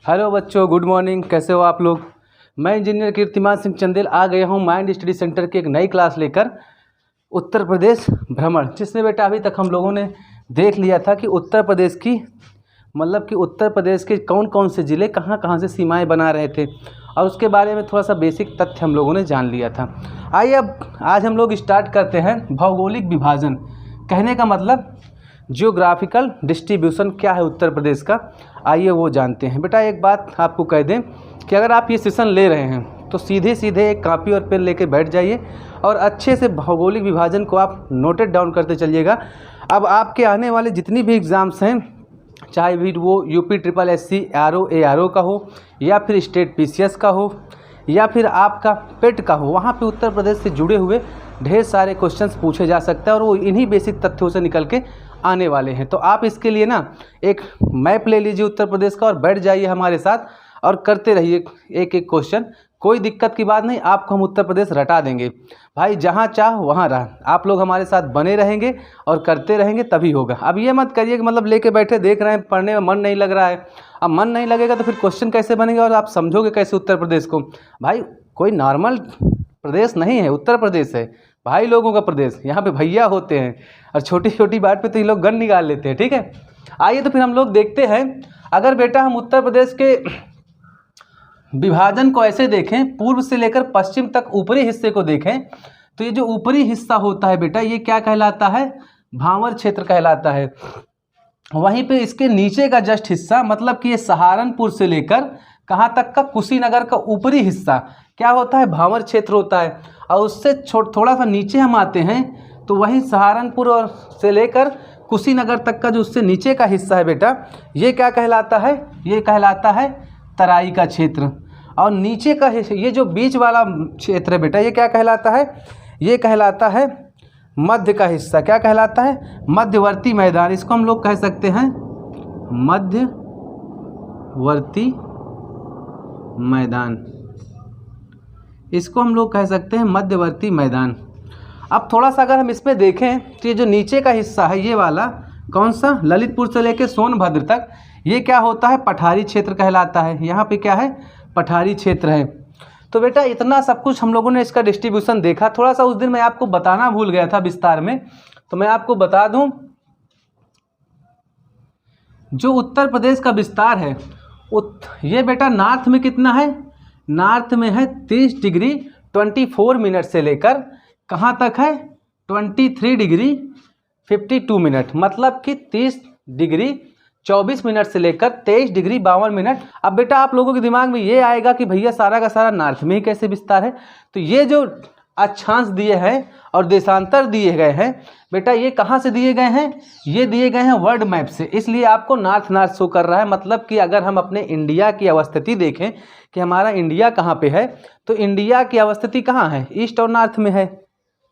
Hello बच्चों, good morning. कैसे हो आप लोग। मैं इंजीनियर कीर्तिमान सिंह चंदेल आ गया हूँ माइंड स्टडी सेंटर की एक नई क्लास लेकर, उत्तर प्रदेश भ्रमण। जिसमें बेटा अभी तक हम लोगों ने देख लिया था कि उत्तर प्रदेश की कि उत्तर प्रदेश के कौन कौन से ज़िले कहाँ कहाँ से सीमाएं बना रहे थे, और उसके बारे में थोड़ा सा बेसिक तथ्य हम लोगों ने जान लिया था। आइए अब आज हम लोग स्टार्ट करते हैं भौगोलिक विभाजन। कहने का मतलब जियोग्राफिकल डिस्ट्रीब्यूशन क्या है उत्तर प्रदेश का, आइए वो जानते हैं। बेटा एक बात आपको कह दें कि अगर आप ये सेशन ले रहे हैं तो सीधे सीधे एक कॉपी और पेन लेके बैठ जाइए और अच्छे से भौगोलिक विभाजन को आप नोटेड डाउन करते चलिएगा। अब आपके आने वाले जितनी भी एग्ज़ाम्स हैं, चाहे भी वो UPSSC ARO का हो या फिर स्टेट PCS का हो या फिर आपका पेट का हो, वहाँ पे उत्तर प्रदेश से जुड़े हुए ढेर सारे क्वेश्चंस पूछे जा सकते हैं और वो इन्हीं बेसिक तथ्यों से निकल के आने वाले हैं। तो आप इसके लिए ना एक मैप ले लीजिए उत्तर प्रदेश का और बैठ जाइए हमारे साथ और करते रहिए एक एक क्वेश्चन। कोई दिक्कत की बात नहीं, आपको हम उत्तर प्रदेश रटा देंगे भाई, जहाँ चाह वहाँ रह। आप लोग हमारे साथ बने रहेंगे और करते रहेंगे तभी होगा। अब ये मत करिए कि मतलब लेके बैठे देख रहे हैं, पढ़ने में मन नहीं लग रहा है। अब मन नहीं लगेगा तो फिर क्वेश्चन कैसे बनेंगे और आप समझोगे कैसे उत्तर प्रदेश को। भाई कोई नॉर्मल प्रदेश नहीं है, उत्तर प्रदेश है भाई लोगों का प्रदेश। यहाँ पे भैया होते हैं और छोटी छोटी बात पे तो ये लोग गन निकाल लेते हैं। ठीक है, आइए तो फिर हम लोग देखते हैं। अगर बेटा हम उत्तर प्रदेश के विभाजन को ऐसे देखें, पूर्व से लेकर पश्चिम तक ऊपरी हिस्से को देखें, तो ये जो ऊपरी हिस्सा होता है बेटा, ये क्या कहलाता है, भांवर क्षेत्र कहलाता है। वहीं पे इसके नीचे का जस्ट हिस्सा, मतलब कि ये सहारनपुर से लेकर कहाँ तक का, कुशीनगर का ऊपरी हिस्सा क्या होता है, भांवर क्षेत्र होता है। और उससे थोड़ा सा नीचे हम आते हैं तो वहीं सहारनपुर और से लेकर कुशीनगर तक का जो उससे नीचे का हिस्सा है बेटा, ये क्या कहलाता है, ये कहलाता है तराई का क्षेत्र। और नीचे का ये जो बीच वाला क्षेत्र है बेटा, ये क्या कहलाता है, ये कहलाता है मध्य का हिस्सा। क्या कहलाता है, मध्यवर्ती मैदान। इसको हम लोग कह सकते हैं मध्यवर्ती मैदान, इसको हम लोग कह सकते हैं मध्यवर्ती मैदान। अब थोड़ा सा अगर हम इसमें देखें तो ये जो नीचे का हिस्सा है, ये वाला कौन सा, ललितपुर से लेकर सोनभद्र तक, ये क्या होता है, पठारी क्षेत्र कहलाता है। यहाँ पे क्या है, पठारी क्षेत्र है। तो बेटा इतना सब कुछ हम लोगों ने इसका डिस्ट्रीब्यूशन देखा। थोड़ा सा उस दिन मैं आपको बताना भूल गया था विस्तार में, तो मैं आपको बता दूं, जो उत्तर प्रदेश का विस्तार है ये बेटा नॉर्थ में कितना है, नॉर्थ में है 30 डिग्री 24 मिनट से लेकर कहाँ तक है, 23 डिग्री 52 मिनट, मतलब कि 30 डिग्री 24 मिनट से लेकर 23 डिग्री 52 मिनट। अब बेटा आप लोगों के दिमाग में ये आएगा कि भैया सारा का सारा नॉर्थ में ही कैसे विस्तार है। तो ये जो अक्षांश दिए हैं और देशांतर दिए गए हैं बेटा, ये कहाँ से दिए गए हैं, ये दिए गए हैं वर्ल्ड मैप से। इसलिए आपको नॉर्थ नॉर्थ शो कर रहा है। मतलब कि अगर हम अपने इंडिया की अवस्थिति देखें कि हमारा इंडिया कहाँ पे है, तो इंडिया की अवस्थिति कहाँ है, ईस्ट और नॉर्थ में है।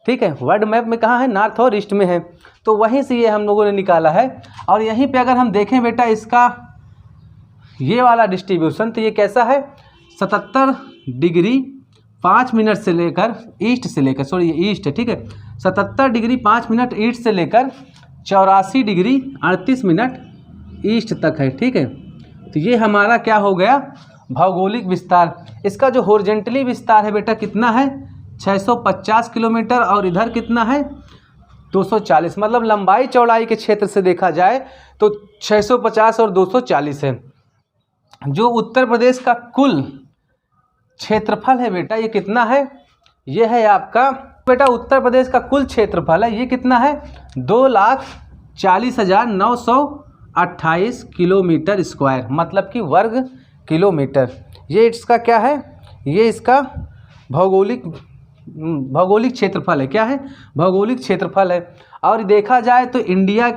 ठीक है, वर्ल्ड मैप में कहाँ है, नॉर्थ और ईस्ट में है। तो वहीं से ये हम लोगों ने निकाला है। और यहीं पे अगर हम देखें बेटा इसका ये वाला डिस्ट्रीब्यूशन, तो ये कैसा है, 77 डिग्री 5 मिनट से लेकर ईस्ट से लेकर, सॉरी ये ईस्ट है, ठीक है, 77 डिग्री 5 मिनट ईस्ट से लेकर 84 डिग्री 38 मिनट ईस्ट तक है। ठीक है, तो ये हमारा क्या हो गया, भौगोलिक विस्तार। इसका जो हॉरिजॉन्टली विस्तार है बेटा कितना है, 650 किलोमीटर, और इधर कितना है 240। मतलब लंबाई चौड़ाई के क्षेत्र से देखा जाए तो 650 और 240 है। जो उत्तर प्रदेश का कुल क्षेत्रफल है बेटा, ये कितना है, ये है आपका बेटा उत्तर प्रदेश का कुल क्षेत्रफल है, ये कितना है, 2,40,928 किलोमीटर स्क्वायर, मतलब कि वर्ग किलोमीटर। ये इसका क्या है, ये इसका भौगोलिक क्षेत्रफल है। क्या है, भौगोलिक क्षेत्रफल है। और देखा जाए तो इंडिया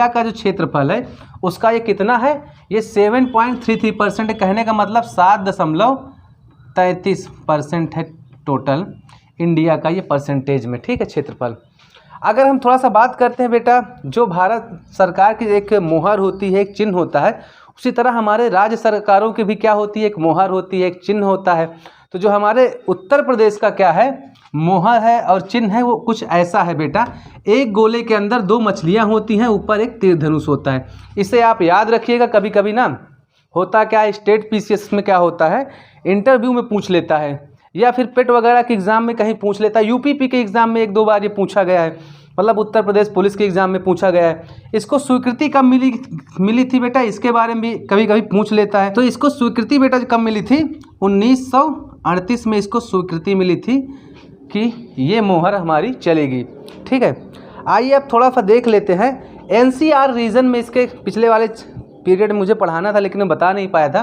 का जो क्षेत्रफल है उसका ये कितना है, ये 7.33% है। कहने का मतलब 7.33% है टोटल इंडिया का ये परसेंटेज में। ठीक है, क्षेत्रफल। अगर हम थोड़ा सा बात करते हैं बेटा, जो भारत सरकार की एक मोहर होती है, एक चिन्ह होता है, उसी तरह हमारे राज्य सरकारों की भी क्या होती है, एक मोहर होती है, एक चिन्ह होता है। तो जो हमारे उत्तर प्रदेश का क्या है, मोहर है और चिन्ह है, वो कुछ ऐसा है बेटा, एक गोले के अंदर 2 मछलियां होती हैं, ऊपर एक तीर धनुष होता है। इसे आप याद रखिएगा। कभी कभी ना होता क्या है, स्टेट पीसीएस में क्या होता है, इंटरव्यू में पूछ लेता है, या फिर पेट वगैरह के एग्ज़ाम में कहीं पूछ लेता है। यूपीपी के एग्ज़ाम में 1-2 बार ये पूछा गया है, मतलब उत्तर प्रदेश पुलिस के एग्ज़ाम में पूछा गया है। इसको स्वीकृति कब मिली थी बेटा, इसके बारे में भी कभी कभी पूछ लेता है। तो इसको स्वीकृति बेटा कब मिली थी, 1938 में इसको स्वीकृति मिली थी कि ये मोहर हमारी चलेगी। ठीक है, आइए अब थोड़ा सा देख लेते हैं एनसीआर रीजन में। इसके पिछले वाले पीरियड में मुझे पढ़ाना था लेकिन मैं बता नहीं पाया था,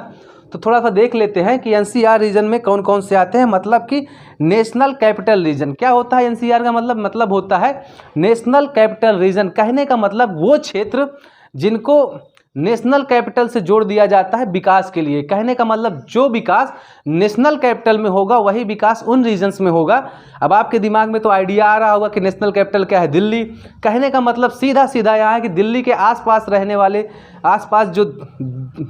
तो थोड़ा सा देख लेते हैं कि एनसीआर रीजन में कौन कौन से आते हैं। मतलब कि नेशनल कैपिटल रीजन क्या होता है, एनसीआर का मतलब होता है नेशनल कैपिटल रीजन। कहने का मतलब वो क्षेत्र जिनको नेशनल कैपिटल से जोड़ दिया जाता है विकास के लिए। कहने का मतलब जो विकास नेशनल कैपिटल में होगा वही विकास उन रीजन्स में होगा। अब आपके दिमाग में तो आइडिया आ रहा होगा कि नेशनल कैपिटल क्या है, दिल्ली। कहने का मतलब सीधा सीधा यहाँ है कि दिल्ली के आसपास रहने वाले आसपास जो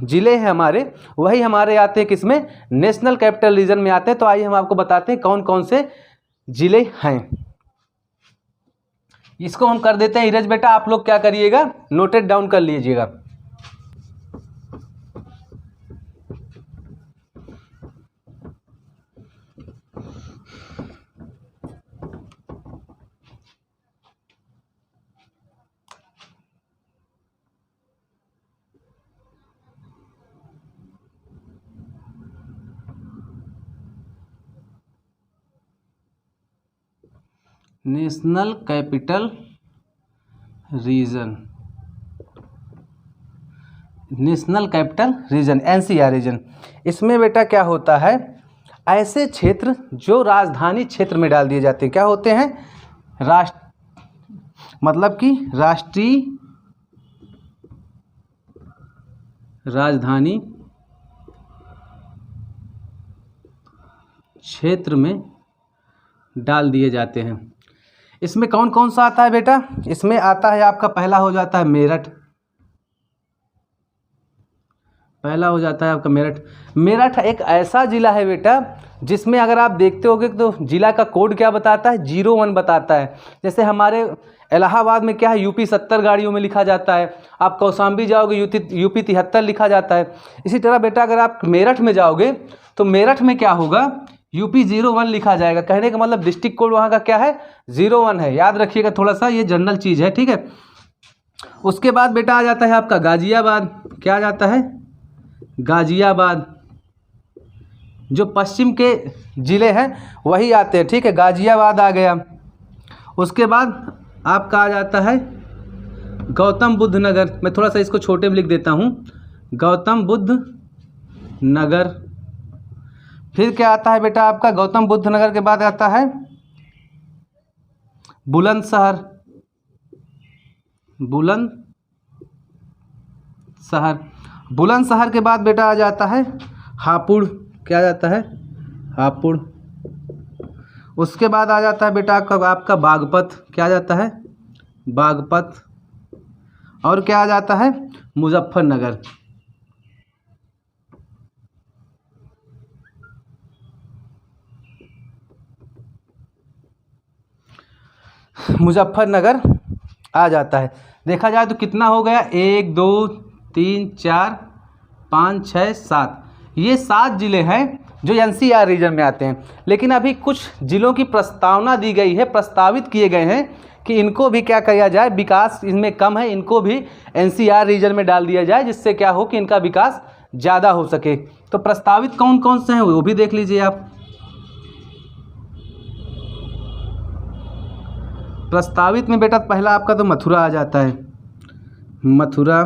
ज़िले हैं हमारे, वही हमारे आते हैं किसमें, नेशनल कैपिटल रीजन में आते हैं। तो आइए हम आपको बताते हैं कौन कौन से ज़िले हैं। इसको हम कर देते हैं इरेज बेटा, आप लोग क्या करिएगा, नोटेड डाउन कर लीजिएगा। National capital region, national capital region NCR region. इसमें बेटा क्या होता है, ऐसे क्षेत्र जो राजधानी क्षेत्र में डाल दिए जाते हैं। क्या होते हैं, मतलब कि राष्ट्रीय राजधानी क्षेत्र में डाल दिए जाते हैं। इसमें कौन कौन सा आता है बेटा, इसमें आता है आपका पहला हो जाता है मेरठ, पहला हो जाता है आपका मेरठ। मेरठ एक ऐसा ज़िला है बेटा जिसमें अगर आप देखते होगे तो ज़िला का कोड क्या बताता है, 01 बताता है। जैसे हमारे इलाहाबाद में क्या है, यूपी 70 गाड़ियों में लिखा जाता है। आप कौशाम्बी जाओगे यूपी 73 लिखा जाता है। इसी तरह बेटा अगर आप मेरठ में जाओगे तो मेरठ में क्या होगा, यूपी 01 लिखा जाएगा। कहने का मतलब डिस्ट्रिक्ट कोड वहाँ का क्या है, 01 है। याद रखिएगा थोड़ा सा, ये जनरल चीज़ है। ठीक है, उसके बाद बेटा आ जाता है आपका गाजियाबाद। क्या आ जाता है, गाजियाबाद। जो पश्चिम के ज़िले हैं वही आते हैं। ठीक है, गाजियाबाद आ गया। उसके बाद आपका आ जाता है गौतम बुद्ध नगर। मैं थोड़ा सा इसको छोटे में लिख देता हूँ, गौतम बुद्ध नगर। फिर क्या आता है बेटा आपका, गौतम बुद्ध नगर के बाद आता है बुलंदशहर, बुलंदशहर। बुलंदशहर के बाद बेटा आ जाता है हापुड़। क्या आ जाता है, हापुड़। उसके बाद आ जाता है बेटा आपका बागपत। क्या आ जाता है, बागपत। और क्या आ जाता है, मुजफ्फरनगर। मुजफ्फरनगर आ जाता है। देखा जाए तो कितना हो गया, 1 2 3 4 5 6 7, ये 7 ज़िले हैं जो एनसीआर रीजन में आते हैं। लेकिन अभी कुछ ज़िलों की प्रस्तावना दी गई है, प्रस्तावित किए गए हैं कि इनको भी क्या किया जाए, विकास इनमें कम है, इनको भी एनसीआर रीजन में डाल दिया जाए, जिससे क्या हो कि इनका विकास ज़्यादा हो सके। तो प्रस्तावित कौन कौन से हैं वो भी देख लीजिए आप। प्रस्तावित में बेटा पहला आपका तो मथुरा आ जाता है, मथुरा,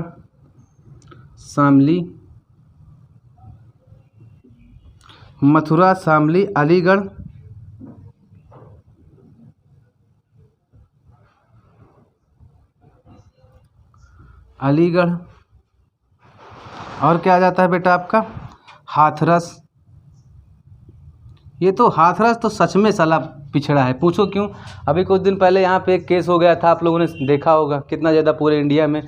शामली, मथुरा, शामली, अलीगढ़, अलीगढ़। और क्या आ जाता है बेटा आपका, हाथरस। ये तो हाथरस तो सच में साला पिछड़ा है, पूछो क्यों। अभी कुछ दिन पहले यहाँ पे एक केस हो गया था, आप लोगों ने देखा होगा, कितना ज़्यादा पूरे इंडिया में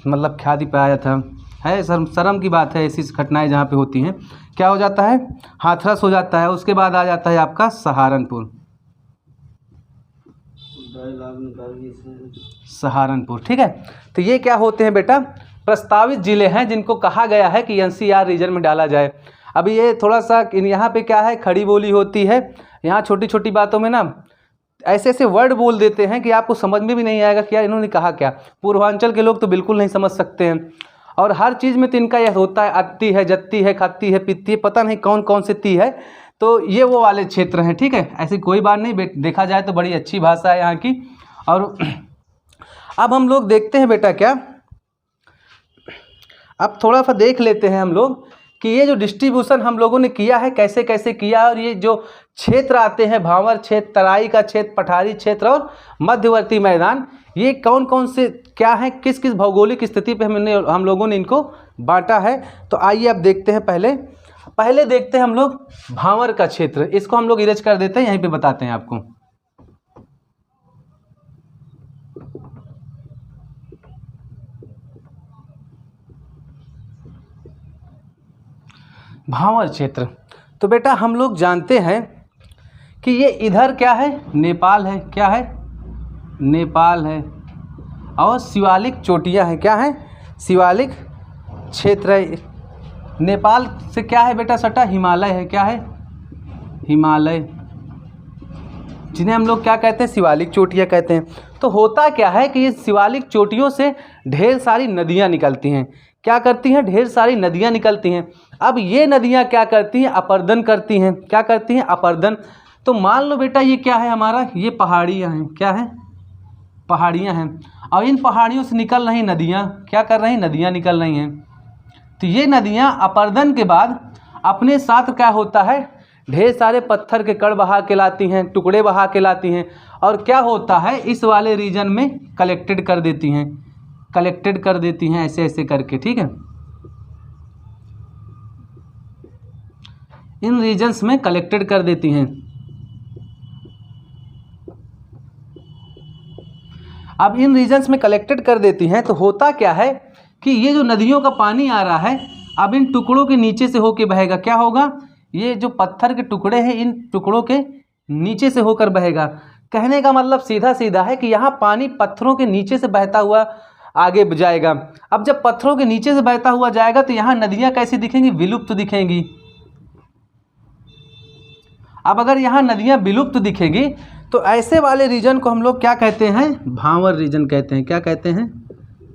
मतलब ख्याति पाया था। है शर्म की बात है ऐसी घटनाएं जहाँ पे होती हैं। क्या हो जाता है, हाथरस हो जाता है। उसके बाद आ जाता है आपका सहारनपुर, सहारनपुर। ठीक है, तो ये क्या होते हैं बेटा प्रस्तावित जिले हैं जिनको कहा गया है कि एनसीआर रीजन में डाला जाए। अभी ये थोड़ा सा यहाँ पे क्या है, खड़ी बोली होती है, यहाँ छोटी छोटी बातों में ना ऐसे ऐसे वर्ड बोल देते हैं कि आपको समझ में भी नहीं आएगा कि यार इन्होंने कहा क्या। पूर्वांचल के लोग तो बिल्कुल नहीं समझ सकते हैं। और हर चीज़ में तो इनका यह होता है, अत्ती है, जत्ती है, खत्ती है, पित्ती है, पता नहीं कौन कौन से ती है। तो ये वो वाले क्षेत्र हैं, ठीक है। ऐसी कोई बात नहीं, देखा जाए तो बड़ी अच्छी भाषा है यहाँ की। और अब हम लोग देखते हैं बेटा क्या, अब थोड़ा सा देख लेते हैं हम लोग कि ये जो डिस्ट्रीब्यूशन हम लोगों ने किया है कैसे कैसे किया, और ये जो क्षेत्र आते हैं, भांवर क्षेत्र, तराई का क्षेत्र, पठारी क्षेत्र और मध्यवर्ती मैदान, ये कौन कौन से क्या हैं, किस किस भौगोलिक स्थिति पे हम लोगों ने इनको बांटा है। तो आइए अब देखते हैं, पहले देखते हैं हम लोग भांवर का क्षेत्र। इसको हम लोग इरेज कर देते हैं, यहीं पे बताते हैं आपको। भांवर क्षेत्र, तो बेटा हम लोग जानते हैं कि ये इधर क्या है, नेपाल है, क्या है, नेपाल है, और शिवालिक चोटियां हैं, क्या है, शिवालिक क्षेत्र है। नेपाल से क्या है बेटा सटा, हिमालय है, क्या है, हिमालय, जिन्हें हम लोग क्या कहते हैं, शिवालिक चोटियां कहते हैं। तो होता क्या है कि ये शिवालिक चोटियों से ढेर सारी नदियां निकलती हैं, क्या करती हैं, ढेर सारी नदियां निकलती हैं। अब ये नदियां क्या करती हैं, अपर्दन करती हैं, क्या करती हैं, अपर्दन। तो मान लो बेटा ये क्या है हमारा, ये पहाड़ियाँ हैं, क्या है, पहाड़ियाँ हैं, और इन पहाड़ियों से निकल रही नदियाँ, क्या कर रही, नदियाँ निकल रही हैं। तो ये नदियाँ अपर्दन के बाद अपने साथ क्या होता है, ढेर सारे पत्थर के कण बहा के लाती हैं, टुकड़े बहा के लाती हैं, और क्या होता है, इस वाले रीजन में कलेक्टेड कर देती हैं, कलेक्टेड कर देती हैं ऐसे ऐसे करके, ठीक है, इन रीजन्स में कलेक्टेड कर देती हैं। अब इन रीजन्स में कलेक्टेड कर देती हैं तो होता क्या है कि ये जो नदियों का पानी आ रहा है अब इन टुकड़ों के नीचे से होकर बहेगा, क्या होगा, ये जो पत्थर के टुकड़े हैं इन टुकड़ों के नीचे से होकर बहेगा। कहने का मतलब सीधा सीधा है कि यहाँ पानी पत्थरों के नीचे से बहता हुआ आगे जाएगा। अब जब पत्थरों के नीचे से बहता हुआ जाएगा तो यहाँ नदियाँ कैसी दिखेंगी, विलुप्त दिखेंगी। अब अगर यहाँ नदियाँ विलुप्त दिखेगी तो ऐसे वाले रीजन को हम लोग क्या कहते हैं, भांवर रीजन कहते हैं, क्या कहते हैं,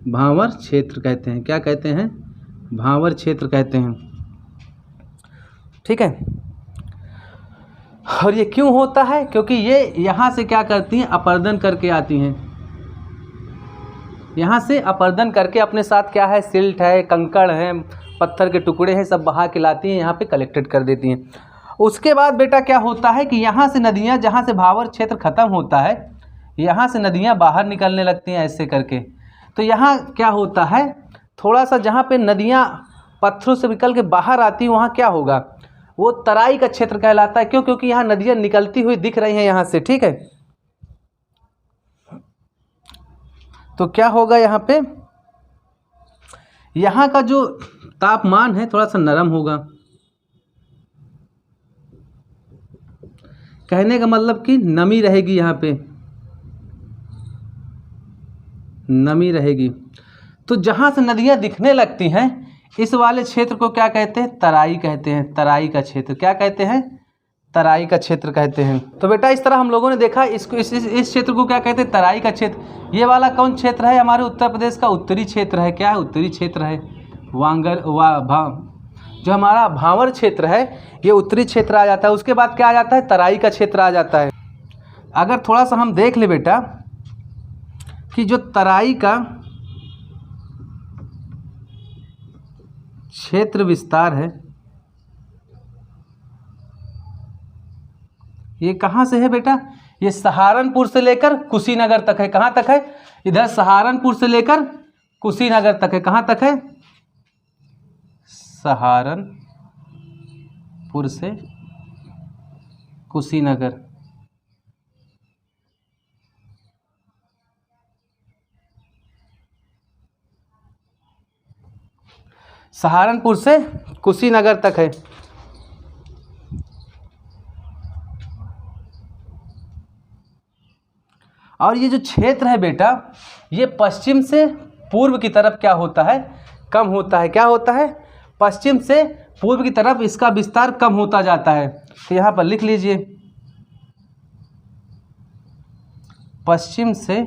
भांवर क्षेत्र कहते हैं, क्या कहते हैं, भांवर क्षेत्र कहते हैं, ठीक है। और ये क्यों होता है, क्योंकि ये यहाँ से क्या करती हैं, अपर्दन करके आती हैं, यहाँ से अपर्दन करके अपने साथ क्या है, सिल्ट है, कंकड़ है, पत्थर के टुकड़े हैं, सब बहा के लाती हैं, यहाँ पे कलेक्टेड कर देती हैं। उसके बाद बेटा क्या होता है कि यहाँ से नदियाँ, जहाँ से भांवर क्षेत्र ख़त्म होता है, यहाँ से नदियाँ बाहर निकलने लगती हैं ऐसे करके। तो यहाँ क्या होता है, थोड़ा सा जहाँ पे नदियाँ पत्थरों से निकल के बाहर आती हैं वहाँ क्या होगा, वो तराई का क्षेत्र कहलाता है। क्यों, क्योंकि यहाँ नदियाँ निकलती हुई दिख रही हैं यहाँ से, ठीक है। तो क्या होगा यहाँ पे, यहाँ का जो तापमान है थोड़ा सा नरम होगा। कहने का मतलब कि नमी रहेगी, यहाँ पे नमी रहेगी। तो जहाँ से नदियाँ दिखने लगती हैं इस वाले क्षेत्र को क्या कहते हैं, तराई कहते हैं, तराई का क्षेत्र, क्या कहते हैं, तराई का क्षेत्र कहते हैं। तो बेटा इस तरह हम लोगों ने देखा इसको, इस क्षेत्र को क्या कहते हैं, तराई का क्षेत्र। ये वाला कौन क्षेत्र है, हमारे उत्तर प्रदेश का उत्तरी क्षेत्र है, क्या है, उत्तरी क्षेत्र है। जो हमारा भांवर क्षेत्र है ये उत्तरी क्षेत्र आ जाता है। उसके बाद क्या आ जाता है, तराई का क्षेत्र आ जाता है। अगर थोड़ा सा हम देख ले बेटा कि जो तराई का क्षेत्र विस्तार है ये कहाँ से है बेटा, ये सहारनपुर से लेकर कुशीनगर तक है। कहाँ तक है, इधर सहारनपुर से लेकर कुशीनगर तक है। कहाँ तक है, सहारनपुर से कुशीनगर। सहारनपुर से कुशीनगर तक है। और ये जो क्षेत्र है बेटा ये पश्चिम से पूर्व की तरफ क्या होता है, कम होता है। क्या होता है, पश्चिम से पूर्व की तरफ इसका विस्तार कम होता जाता है। तो यहाँ पर लिख लीजिए, पश्चिम से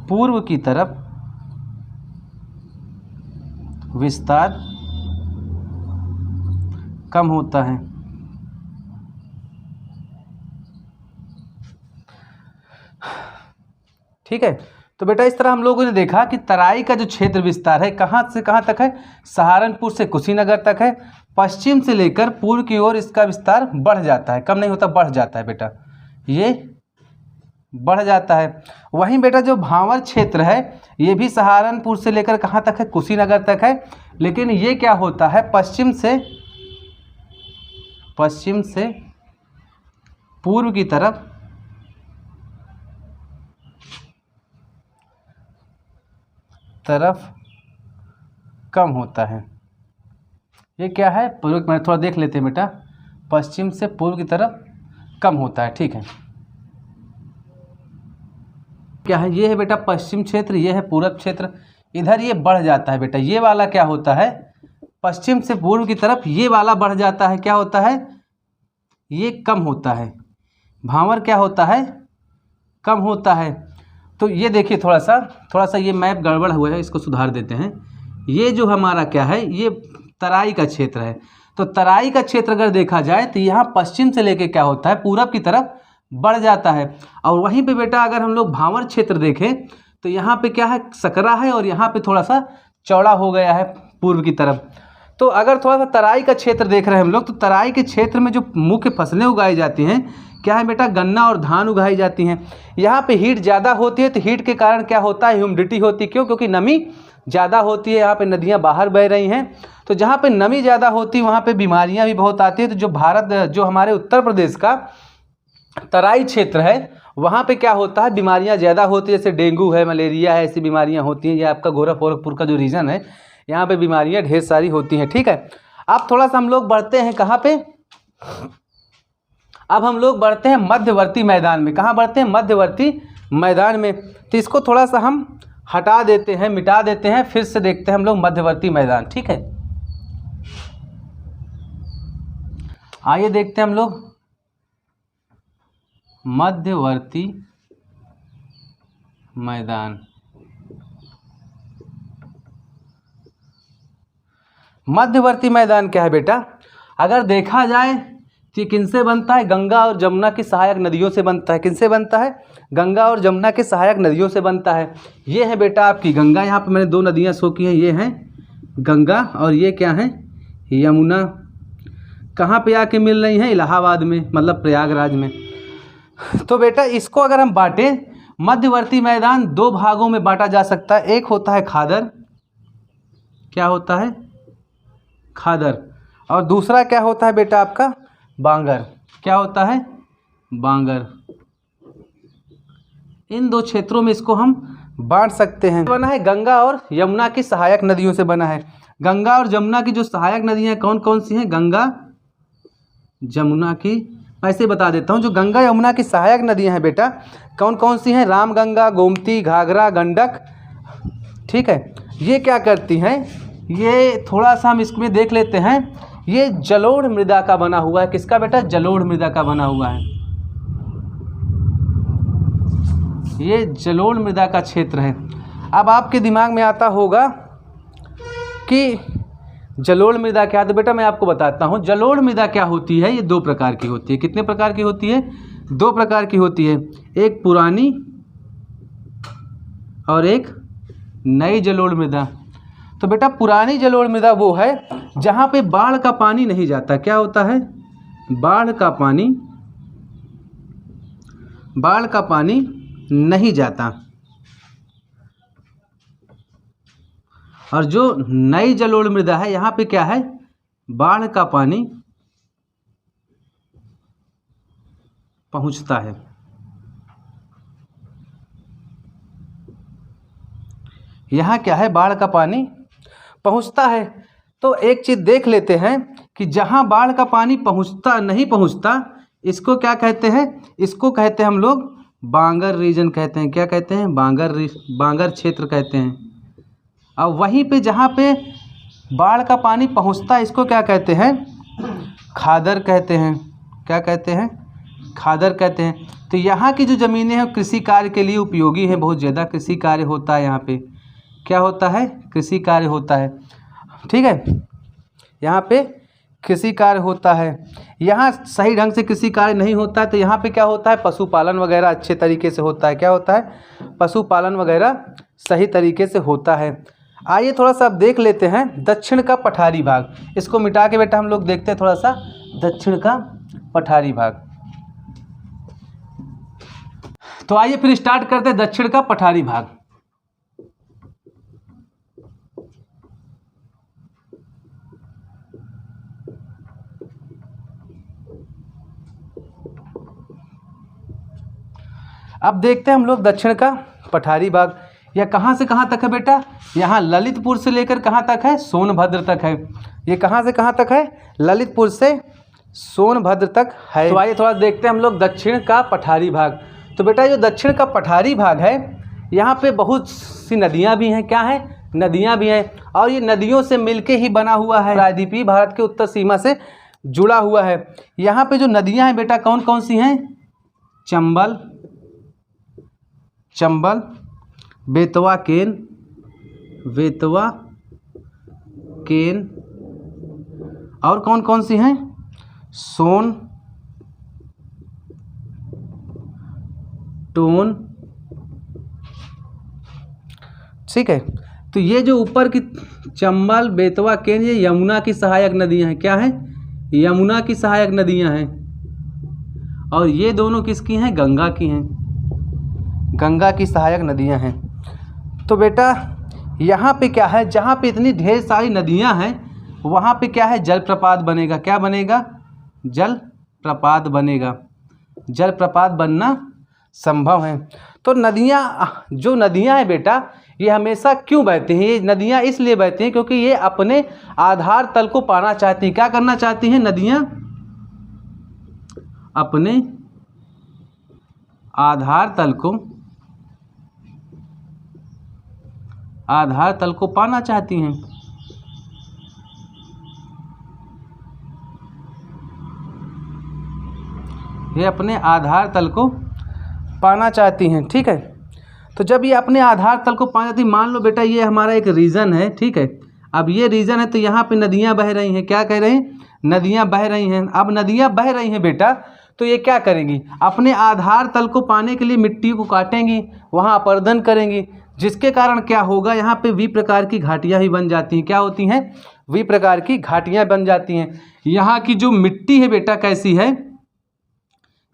पूर्व की तरफ विस्तार कम होता है। ठीक है, तो बेटा इस तरह हम लोगों ने देखा कि तराई का जो क्षेत्र विस्तार है कहाँ से कहाँ तक है, सहारनपुर से कुशीनगर तक है। पश्चिम से लेकर पूर्व की ओर इसका विस्तार बढ़ जाता है, कम नहीं होता, बढ़ जाता है बेटा, ये बढ़ जाता है। वहीं बेटा जो भांवर क्षेत्र है ये भी सहारनपुर से लेकर कहाँ तक है, कुशीनगर तक है। लेकिन ये क्या होता है, पश्चिम से पूर्व की तरफ कम होता है। ये क्या है, पूर्व, मैं थोड़ा देख लेते हैं बेटा, पश्चिम से पूर्व की तरफ कम होता है। ठीक है, क्या है, ये है बेटा पश्चिम क्षेत्र, ये है पूरब क्षेत्र। इधर ये बढ़ जाता है बेटा, ये वाला क्या होता है, पश्चिम से पूर्व की तरफ ये वाला बढ़ जाता है, क्या होता है, ये कम होता है। भांवर क्या होता है, कम होता है। तो ये देखिए थोड़ा सा ये मैप गड़बड़ हुआ है, इसको सुधार देते हैं। ये जो हमारा क्या है, ये तराई का क्षेत्र है। तो तराई का क्षेत्र अगर देखा जाए तो यहाँ पश्चिम से लेके क्या होता है, पूरब की तरफ बढ़ जाता है। और वहीं पे बेटा अगर हम लोग भांवर क्षेत्र देखें तो यहाँ पे क्या है, सकरा है, और यहाँ पे थोड़ा सा चौड़ा हो गया है पूर्व की तरफ। तो अगर थोड़ा सा तराई का क्षेत्र देख रहे हैं हम लोग, तो तराई के क्षेत्र में जो मुख्य फसलें उगाई जाती हैं क्या है बेटा, गन्ना और धान उगाई जाती हैं। यहाँ पे हीट ज़्यादा होती है, तो हीट के कारण क्या होता है, ह्यूमिडिटी होती है। क्यों, क्योंकि नमी ज़्यादा होती है। यहाँ पे नदियाँ बाहर बह रही हैं, तो जहाँ पे नमी ज़्यादा होती है वहाँ पे बीमारियाँ भी बहुत आती है। तो जो हमारे उत्तर प्रदेश का तराई क्षेत्र है वहाँ पे क्या होता है, बीमारियाँ ज़्यादा होती है, जैसे डेंगू है, मलेरिया है, ऐसी बीमारियाँ होती हैं। ये आपका गोरखपुर का जो रीजन है यहाँ पे बीमारियाँ ढेर सारी होती हैं। ठीक है, अब थोड़ा सा हम लोग बढ़ते हैं कहाँ पे, अब हम लोग बढ़ते हैं मध्यवर्ती मैदान में। कहाँ बढ़ते हैं, मध्यवर्ती मैदान में। तो इसको थोड़ा सा हम हटा देते हैं, मिटा देते हैं, फिर से देखते हैं हम लोग मध्यवर्ती मैदान। ठीक है, आइए देखते हैं हम लोग मध्यवर्ती मैदान। मध्यवर्ती मैदान क्या है बेटा, अगर देखा जाए तो ये किनसे बनता है, गंगा और जमुना की सहायक नदियों से बनता है। किनसे बनता है, गंगा और जमुना की सहायक नदियों से बनता है। ये है बेटा आपकी गंगा, यहाँ पे मैंने दो नदियाँ शो की हैं, ये हैं गंगा और ये क्या है, यमुना। कहाँ पे आके मिल रही हैं, इलाहाबाद में, मतलब प्रयागराज में। तो बेटा इसको अगर हम बांटें, मध्यवर्ती मैदान दो भागों में बांटा जा सकता है। एक होता है खादर, क्या होता है, खादर, और दूसरा क्या होता है बेटा आपका, बांगर। क्या होता है, बांगर। इन दो क्षेत्रों में इसको हम बांट सकते हैं। बना है गंगा और यमुना की सहायक नदियों से बना है। गंगा और जमुना की जो सहायक नदियाँ कौन कौन सी हैं, गंगा जमुना की, ऐसे बता देता हूँ। जो गंगा यमुना की सहायक नदियाँ हैं बेटा कौन कौन सी हैं, रामगंगा, गोमती, घाघरा, गंडक। ठीक है, ये क्या करती हैं, ये थोड़ा सा हम इसमें देख लेते हैं। ये जलोढ़ मृदा का बना हुआ है। किसका बेटा, जलोढ़ मृदा का बना हुआ है। ये जलोढ़ मृदा का क्षेत्र है। अब आपके दिमाग में आता होगा कि जलोढ़ मृदा क्या है, तो बेटा मैं आपको बताता हूँ। जलोढ़ मृदा क्या होती है, ये दो प्रकार की होती है। कितने प्रकार की होती है, दो प्रकार की होती है। एक पुरानी और एक नई जलोढ़ मृदा। तो बेटा पुरानी जलोढ़ मृदा वो है जहाँ पे बाढ़ का पानी नहीं जाता। क्या होता है, बाढ़ का पानी नहीं जाता। और जो नई जलोढ़ मृदा है यहाँ पे क्या है, बाढ़ का पानी पहुँचता है। यहाँ क्या है, बाढ़ का पानी पहुँचता है। तो एक चीज़ देख लेते हैं कि जहाँ बाढ़ का पानी नहीं पहुँचता, इसको क्या कहते हैं, इसको कहते हैं हम लोग बांगर रीजन कहते हैं। क्या कहते हैं? बांगर क्षेत्र कहते हैं। अब वहीं पे जहाँ पे बाढ़ का पानी पहुँचता है इसको क्या कहते हैं? खादर कहते हैं। क्या कहते हैं? खादर कहते हैं। तो यहाँ की जो ज़मीनें हैं कृषि कार्य के लिए उपयोगी है, बहुत ज़्यादा कृषि कार्य होता है यहाँ पे। क्या होता है? कृषि कार्य होता है। ठीक है, यहाँ पे कृषि कार्य होता है। यहाँ सही ढंग से कृषि कार्य नहीं होता है तो यहाँ पे क्या होता है? पशुपालन वगैरह अच्छे तरीके से होता है। क्या होता है? पशुपालन वगैरह सही तरीके से होता है। आइए थोड़ा सा अब देख लेते हैं दक्षिण का पठारी भाग। इसको मिटा के बेटा हम लोग देखते हैं थोड़ा सा दक्षिण का पठारी भाग। तो आइए फिर स्टार्ट करते हैं दक्षिण का पठारी भाग। अब देखते हैं हम लोग दक्षिण का पठारी भाग। यह कहाँ से कहाँ तक है बेटा? यहाँ ललितपुर से लेकर कहाँ तक है? सोनभद्र तक है। ये कहाँ से कहाँ तक है? ललितपुर से सोनभद्र तक है। तो आइए थोड़ा देखते हैं हम लोग दक्षिण का पठारी भाग। तो बेटा जो दक्षिण का पठारी भाग है यहाँ पे बहुत सी नदियाँ भी हैं। क्या है? नदियाँ भी हैं। और ये नदियों से मिलके ही बना हुआ है। प्रायद्वीपीय भारत के उत्तर सीमा से जुड़ा हुआ है। यहाँ पे जो नदियाँ हैं बेटा कौन कौन सी हैं? चंबल, बेतवा केन और कौन कौन सी हैं? सोन, टोन। ठीक है, तो ये जो ऊपर की चंबल, बेतवा, केन ये यमुना की सहायक नदियां हैं। क्या हैं? यमुना की सहायक नदियां हैं। और ये दोनों किसकी हैं? गंगा की हैं। गंगा की सहायक नदियां हैं। तो बेटा यहाँ पे क्या है? जहाँ पे इतनी ढेर सारी नदियाँ हैं वहाँ पे क्या है? जलप्रपात बनेगा। क्या बनेगा? जलप्रपात बनेगा। जलप्रपात बनना संभव है। तो नदियाँ, जो नदियाँ हैं बेटा ये हमेशा क्यों बहती हैं? ये नदियाँ इसलिए बहती हैं क्योंकि ये अपने आधार तल को पाना चाहती हैं। क्या करना चाहती हैं नदियाँ? अपने आधार तल को पाना चाहती हैं। ये अपने आधार तल को पाना चाहती हैं। ठीक है, तो जब ये अपने आधार तल को पाना चाहती, मान लो बेटा ये हमारा एक रीजन है। ठीक है, अब ये रीजन है तो यहाँ पे नदियाँ बह रही हैं। क्या कह रहे हैं? नदियाँ बह रही हैं। अब नदियाँ बह रही हैं बेटा तो ये क्या करेंगी? अपने आधार तल को पाने के लिए मिट्टी को काटेंगी, वहाँ अपर्दन करेंगी, जिसके कारण क्या होगा? यहाँ पे वी प्रकार की घाटियाँ ही बन जाती हैं। क्या होती हैं? वी प्रकार की घाटियाँ बन जाती हैं। यहाँ की जो मिट्टी है बेटा कैसी है?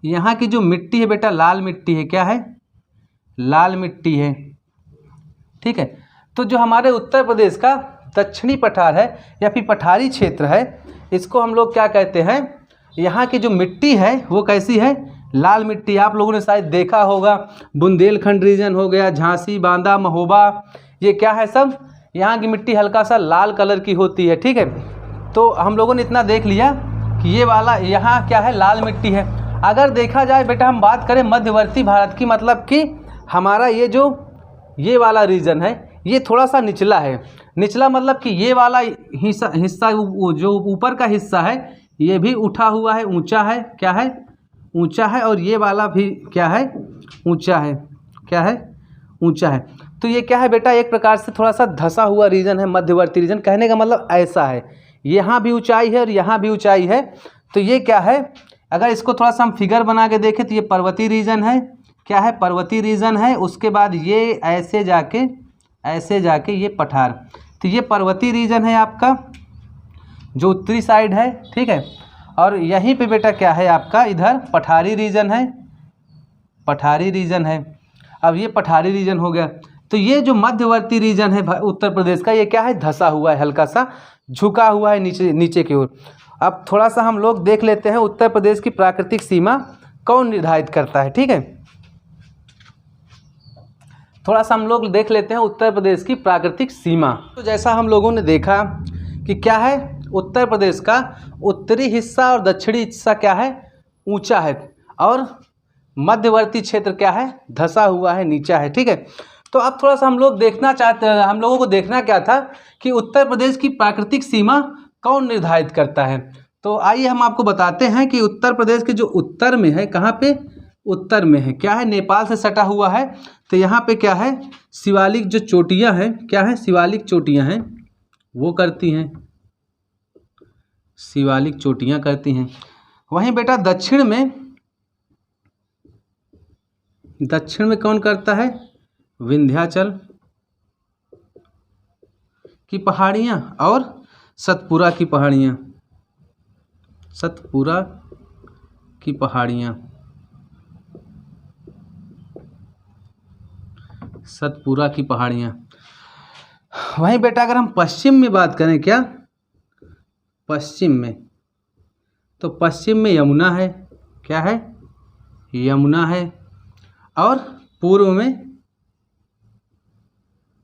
यहाँ की जो मिट्टी है बेटा लाल मिट्टी है। क्या है? लाल मिट्टी है। ठीक है, तो जो हमारे उत्तर प्रदेश का दक्षिणी पठार है या फिर पठारी क्षेत्र है इसको हम लोग क्या कहते हैं? यहाँ की जो मिट्टी है वो कैसी है? लाल मिट्टी। आप लोगों ने शायद देखा होगा बुंदेलखंड रीजन हो गया, झांसी, बांदा, महोबा, ये क्या है सब? यहाँ की मिट्टी हल्का सा लाल कलर की होती है। ठीक है, तो हम लोगों ने इतना देख लिया कि ये वाला यहाँ क्या है? लाल मिट्टी है। अगर देखा जाए बेटा हम बात करें मध्यवर्ती भारत की, मतलब कि हमारा ये वाला रीजन है ये थोड़ा सा निचला है। निचला मतलब कि ये वाला हिस्सा जो ऊपर का हिस्सा है ये भी उठा हुआ है, ऊंचा है। क्या है? ऊंचा है। और ये वाला भी क्या है? ऊंचा है। क्या है? ऊंचा है। तो ये क्या है बेटा? एक प्रकार से थोड़ा सा धंसा हुआ रीजन है, मध्यवर्ती रीजन। कहने का मतलब ऐसा है, यहाँ भी ऊंचाई है और यहाँ भी ऊंचाई है। तो ये क्या है? अगर इसको थोड़ा सा हम फिगर बना के देखें तो ये पर्वतीय रीजन है। क्या है? पर्वतीय रीजन है। उसके बाद ये ऐसे जाके ये पठार। तो ये पर्वतीय रीजन है आपका जो उत्तरी साइड है। ठीक है, और यहीं पे बेटा क्या है आपका? इधर पठारी रीजन है। पठारी रीजन है। अब ये पठारी रीजन हो गया। तो ये जो मध्यवर्ती रीजन है उत्तर प्रदेश का ये क्या है? धंसा हुआ है, हल्का सा झुका हुआ है नीचे की ओर। अब थोड़ा सा हम लोग देख लेते हैं उत्तर प्रदेश की प्राकृतिक सीमा कौन निर्धारित करता है। ठीक है, थोड़ा सा हम लोग देख लेते हैं उत्तर प्रदेश की प्राकृतिक सीमा। तो जैसा हम लोगों ने देखा कि क्या है? उत्तर प्रदेश का उत्तरी हिस्सा और दक्षिणी हिस्सा क्या है? ऊंचा है। और मध्यवर्ती क्षेत्र क्या है, धंसा हुआ है, नीचा है। ठीक है, तो अब थोड़ा सा हम लोग देखना चाहते हैं, हम लोगों को देखना क्या था कि उत्तर प्रदेश की प्राकृतिक सीमा कौन निर्धारित करता है। तो आइए हम आपको बताते हैं कि उत्तर प्रदेश के जो उत्तर में है, कहाँ पे, उत्तर में है, क्या है, नेपाल से सटा हुआ है। तो यहाँ पे क्या है, शिवालिक जो चोटियाँ हैं, क्या है, शिवालिक चोटियाँ हैं, वो करती हैं, शिवालिक चोटियाँ करती हैं। वहीं बेटा दक्षिण में कौन करता है, विंध्याचल की पहाड़ियाँ और सतपुरा की पहाड़ियाँ, सतपुरा की पहाड़ियाँ, सतपुरा की पहाड़ियाँ। वहीं बेटा अगर हम पश्चिम में बात करें, क्या, पश्चिम में, तो पश्चिम में यमुना है, क्या है, यमुना है, और पूर्व में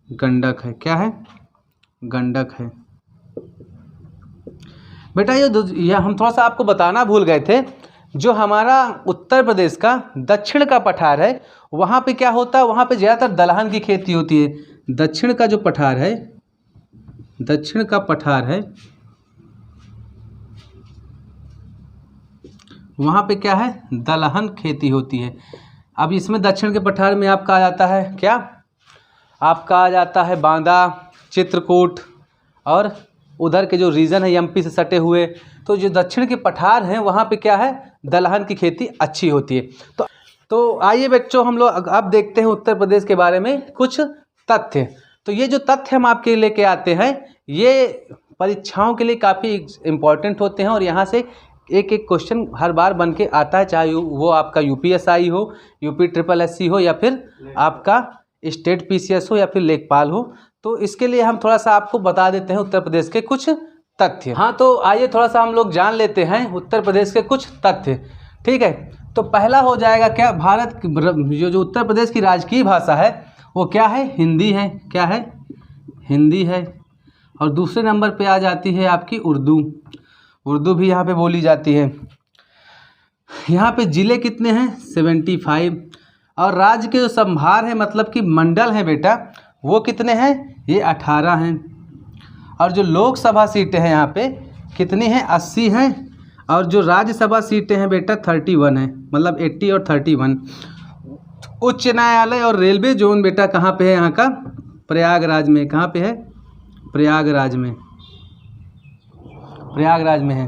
गंडक है, क्या है, गंडक है। बेटा ये हम थोड़ा सा आपको बताना भूल गए थे, जो हमारा उत्तर प्रदेश का दक्षिण का पठार है, वहाँ पे क्या होता है, वहाँ पे ज़्यादातर दलहन की खेती होती है। दक्षिण का जो पठार है, दक्षिण का पठार है, वहाँ पे क्या है, दलहन खेती होती है। अब इसमें दक्षिण के पठार में आपका आ जाता है, क्या, आपका आ जाता है बांदा, चित्रकूट, और उधर के जो रीजन है एमपी से सटे हुए। तो जो दक्षिण के पठार हैं वहाँ पे क्या है, दलहन की खेती अच्छी होती है। तो आइए बच्चों हम लोग अब देखते हैं उत्तर प्रदेश के बारे में कुछ तथ्य। तो ये जो तथ्य हम आपके लेके आते हैं, ये परीक्षाओं के लिए काफ़ी इम्पोर्टेंट होते हैं, और यहाँ से एक एक क्वेश्चन हर बार बन के आता है, चाहे वो आपका यूपीएसआई हो, यूपी ट्रिपल एससी हो, या फिर आपका स्टेट पीसीएस हो, या फिर लेखपाल हो। तो इसके लिए हम थोड़ा सा आपको बता देते हैं उत्तर प्रदेश के कुछ तथ्य। हाँ, तो आइए थोड़ा सा हम लोग जान लेते हैं उत्तर प्रदेश के कुछ तथ्य। ठीक है, तो पहला हो जाएगा क्या, भारत जो उत्तर प्रदेश की राजकीय भाषा है वो क्या है, हिंदी है, क्या है, हिंदी है। और दूसरे नंबर पे आ जाती है आपकी उर्दू, उर्दू भी यहाँ पे बोली जाती है। यहाँ पे ज़िले कितने हैं, 75। और राज्य के जो संभार है, मतलब कि मंडल है बेटा, वो कितने हैं, ये 18 हैं। और जो लोकसभा सीटें हैं यहाँ पे कितनी हैं, 80 हैं। और जो राज्यसभा सीटें हैं बेटा 31 हैं, मतलब 80 और 31। उच्च न्यायालय और रेलवे जोन बेटा कहाँ पे है, यहाँ का प्रयागराज में। कहाँ पे है, प्रयागराज में, प्रयागराज में है।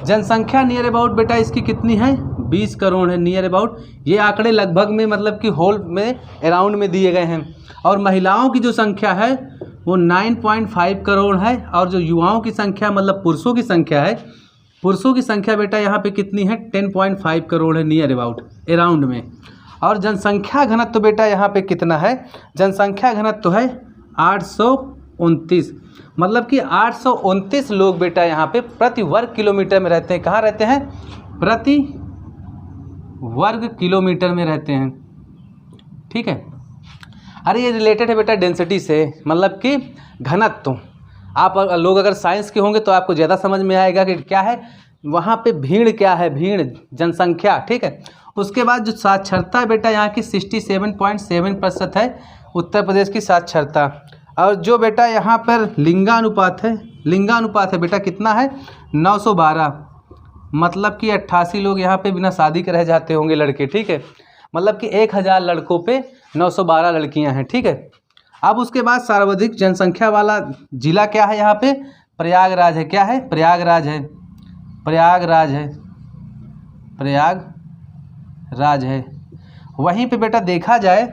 जनसंख्या नियर अबाउट बेटा इसकी कितनी है, 20 करोड़ है, नियर अबाउट। ये आंकड़े लगभग में मतलब कि होल में अराउंड में दिए गए हैं। और महिलाओं की जो संख्या है वो 9.5 करोड़ है। और जो युवाओं की संख्या मतलब पुरुषों की संख्या है, पुरुषों की संख्या बेटा यहाँ पे कितनी है, 10.5 करोड़ है, नियर अबाउट अराउंड में। और जनसंख्या घनत्व तो बेटा यहाँ पे कितना है, जनसंख्या घनत्व तो है 829, मतलब कि 829 लोग बेटा यहाँ पे प्रति वर्ग किलोमीटर में रहते हैं। कहाँ रहते हैं, प्रति वर्ग किलोमीटर में रहते हैं। ठीक है, अरे ये रिलेटेड है बेटा डेंसिटी से, मतलब कि घनत्व। आप लोग अगर साइंस के होंगे तो आपको ज़्यादा समझ में आएगा कि क्या है वहाँ पे, भीड़ क्या है, भीड़ जनसंख्या। ठीक है, उसके बाद जो साक्षरता है बेटा यहाँ की 67.7% है उत्तर प्रदेश की साक्षरता। और जो बेटा यहाँ पर लिंगानुपात है, लिंगानुपात है बेटा कितना है, 912, मतलब कि 88 लोग यहाँ पे बिना शादी के रह जाते होंगे लड़के। ठीक है, मतलब कि 1000 लड़कों पे 912 लड़कियाँ हैं। ठीक है, अब उसके बाद सर्वाधिक जनसंख्या वाला जिला क्या है यहाँ पे, प्रयागराज है। क्या है, प्रयागराज है, प्रयागराज है, प्रयागराज है। वहीं पे बेटा देखा जाए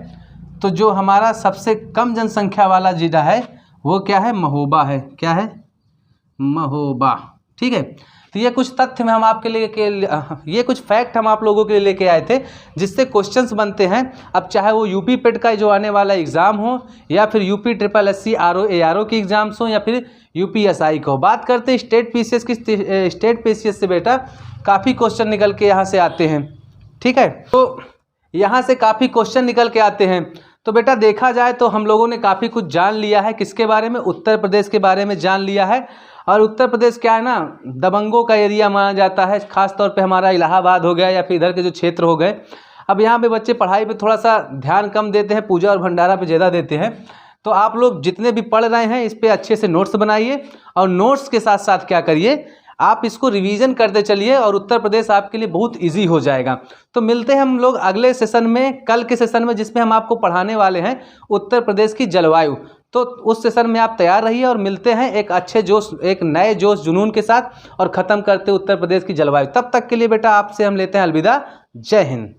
तो जो हमारा सबसे कम जनसंख्या वाला जिला है वो क्या है, महोबा है। क्या है, महोबा। ठीक है, तो ये कुछ तथ्य में हम आपके लिए ये कुछ फैक्ट हम आप लोगों के लिए लेके आए थे, जिससे क्वेश्चंस बनते हैं। अब चाहे वो यूपी पेट का जो आने वाला एग्ज़ाम हो, या फिर UP triple SC RO ARO की एग्ज़ाम्स हो, या फिर यूपीएसआई को। बात करते हैं स्टेट पीसीएस की। स्टेट पीसीएस से बेटा काफ़ी क्वेश्चन निकल के यहाँ से आते हैं। ठीक है, तो यहाँ से काफ़ी क्वेश्चन निकल के आते हैं। तो बेटा देखा जाए तो हम लोगों ने काफ़ी कुछ जान लिया है, किसके बारे में, उत्तर प्रदेश के बारे में जान लिया है। और उत्तर प्रदेश क्या है ना, दबंगों का एरिया माना जाता है, ख़ास तौर पे हमारा इलाहाबाद हो गया या फिर इधर के जो क्षेत्र हो गए। अब यहाँ पे बच्चे पढ़ाई पे थोड़ा सा ध्यान कम देते हैं, पूजा और भंडारा पे ज़्यादा देते हैं। तो आप लोग जितने भी पढ़ रहे हैं इस पर अच्छे से नोट्स बनाइए, और नोट्स के साथ साथ क्या करिए, आप इसको रिवीजन करते चलिए और उत्तर प्रदेश आपके लिए बहुत इजी हो जाएगा। तो मिलते हैं हम लोग अगले सेशन में, कल के सेशन में, जिसमें हम आपको पढ़ाने वाले हैं उत्तर प्रदेश की जलवायु। तो उस सेशन में आप तैयार रहिए और मिलते हैं एक अच्छे जोश, एक नए जोश जुनून के साथ, और ख़त्म करते उत्तर प्रदेश की जलवायु। तब तक के लिए बेटा आपसे हम लेते हैं अलविदा। जय हिंद।